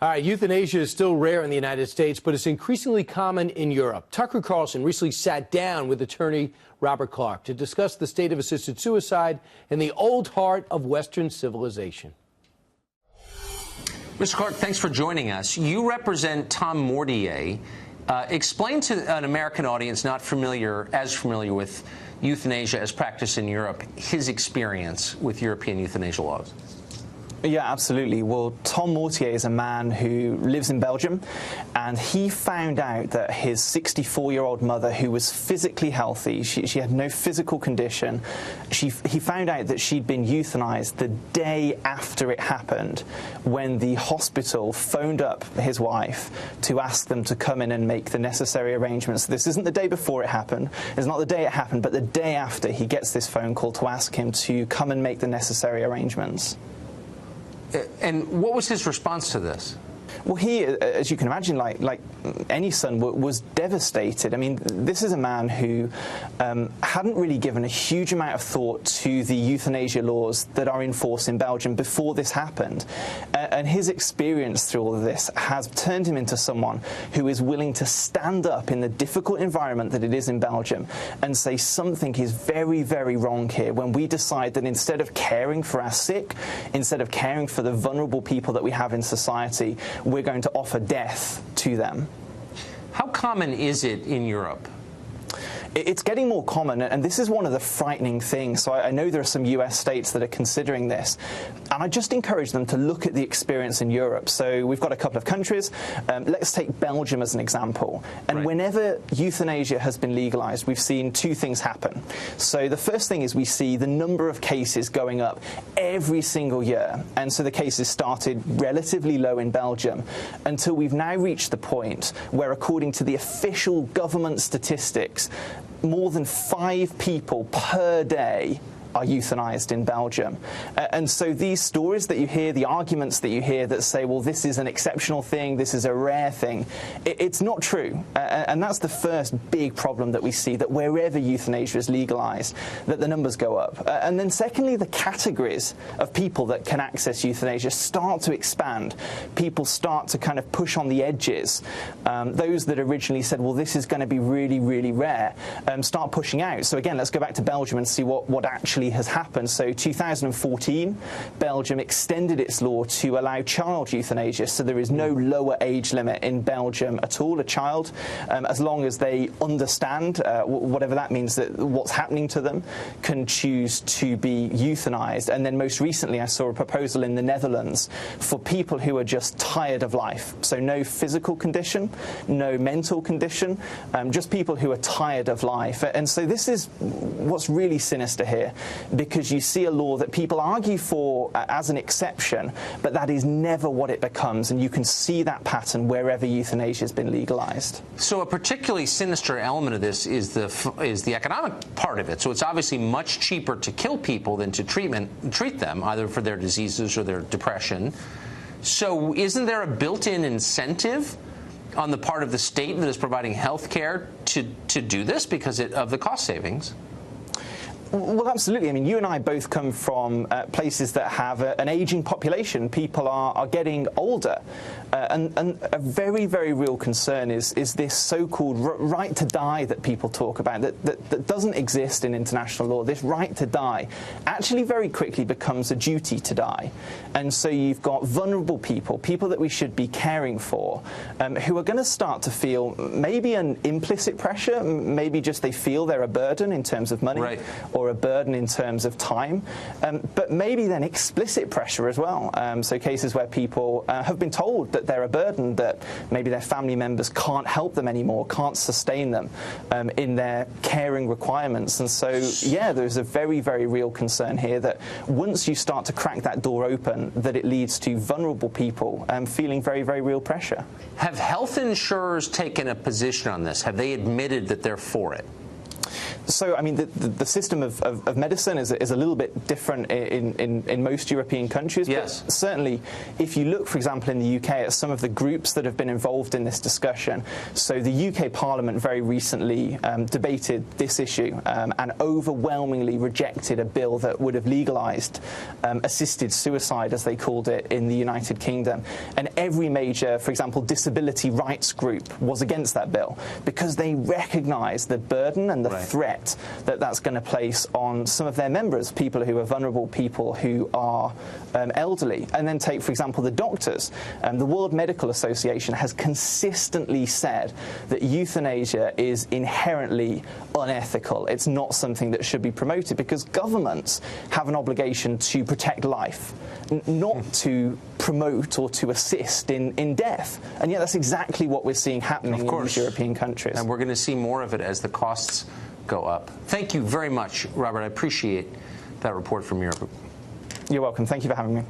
All right, euthanasia is still rare in the United States, but it's increasingly common in Europe. Tucker Carlson recently sat down with attorney Robert Clark to discuss the state of assisted suicide in the old heart of Western civilization. Mr. Clark, thanks for joining us. You represent Tom Mortier. Explain to an American audience not as familiar with euthanasia as practiced in Europe, his experience with European euthanasia laws. Yeah, absolutely. Well, Tom Mortier is a man who lives in Belgium, and he found out that his 64-year-old mother, who was physically healthy, she had no physical condition, he found out that she'd been euthanized the day after it happened, when the hospital phoned up his wife to ask them to come in and make the necessary arrangements. This isn't the day before it happened, it's not the day it happened, but the day after he gets this phone call to ask him to come and make the necessary arrangements. And what was his response to this? Well, he, as you can imagine, like any son, was devastated. I mean, this is a man who hadn't really given a huge amount of thought to the euthanasia laws that are in force in Belgium before this happened. And his experience through all of this has turned him into someone who is willing to stand up in the difficult environment that it is in Belgium and say something is very, very wrong here when we decide that instead of caring for our sick, instead of caring for the vulnerable people that we have in society, we're going to offer death to them. How common is it in Europe? It's getting more common, and this is one of the frightening things. So I know there are some US states that are considering this, and I just encourage them to look at the experience in Europe. So we've got a couple of countries. Let's take Belgium as an example. And whenever euthanasia has been legalized, we've seen two things happen. So the first thing is we see the number of cases going up every single year. And so the cases started relatively low in Belgium until we've now reached the point where, according to the official government statistics, more than 5 people per day are euthanized in Belgium. And so these stories that you hear, the arguments that you hear that say, well, this is an exceptional thing, this is a rare thing, it's not true. And that's the first big problem that we see, that wherever euthanasia is legalized, that the numbers go up. And then secondly, the categories of people that can access euthanasia start to expand. People start to kind of push on the edges. Those that originally said, well, this is going to be really, really rare, start pushing out. So again, let's go back to Belgium and see what actually has happened. So 2014, Belgium extended its law to allow child euthanasia, so there is no lower age limit in Belgium at all. A child, as long as they understand, whatever that means, that what's happening to them, can choose to be euthanized. And then most recently I saw a proposal in the Netherlands for people who are just tired of life. So no physical condition, no mental condition, just people who are tired of life. And so this is what's really sinister here, because you see a law that people argue for as an exception, but that is never what it becomes, and you can see that pattern wherever euthanasia has been legalized. So a particularly sinister element of this is the economic part of it. So it's obviously much cheaper to kill people than to treat them, either for their diseases or their depression. So isn't there a built-in incentive on the part of the state that is providing health care to do this because of the cost savings? Well, absolutely. I mean, you and I both come from places that have an aging population. People are getting older. And a very, very real concern is this so-called right to die that people talk about, that doesn't exist in international law. This right to die actually very quickly becomes a duty to die. And so you've got vulnerable people that we should be caring for, who are going to start to feel maybe an implicit pressure, maybe just they feel they're a burden in terms of money, or a burden in terms of time, but maybe then explicit pressure as well. So cases where people have been told that they're a burden, that maybe their family members can't help them anymore, can't sustain them in their caring requirements. And so, yeah, there's a very, very real concern here that once you start to crack that door open, that it leads to vulnerable people feeling very, very real pressure. Have health insurers taken a position on this? Have they admitted that they're for it? So, I mean, the system of medicine is a little bit different in most European countries. Yes. But certainly, if you look, for example, in the UK at some of the groups that have been involved in this discussion, so the UK Parliament very recently debated this issue and overwhelmingly rejected a bill that would have legalised assisted suicide, as they called it, in the United Kingdom. And every major, for example, disability rights group was against that bill because they recognise the burden and the threat that that's going to place on some of their members, people who are vulnerable, people who are elderly. And then take, for example, the doctors. The World Medical Association has consistently said that euthanasia is inherently unethical. It's not something that should be promoted because governments have an obligation to protect life, not to promote or to assist in death. And yet that's exactly what we're seeing happening in these European countries. And we're going to see more of it as the costs go up. Thank you very much, Robert. I appreciate that report from Europe. You're welcome. Thank you for having me.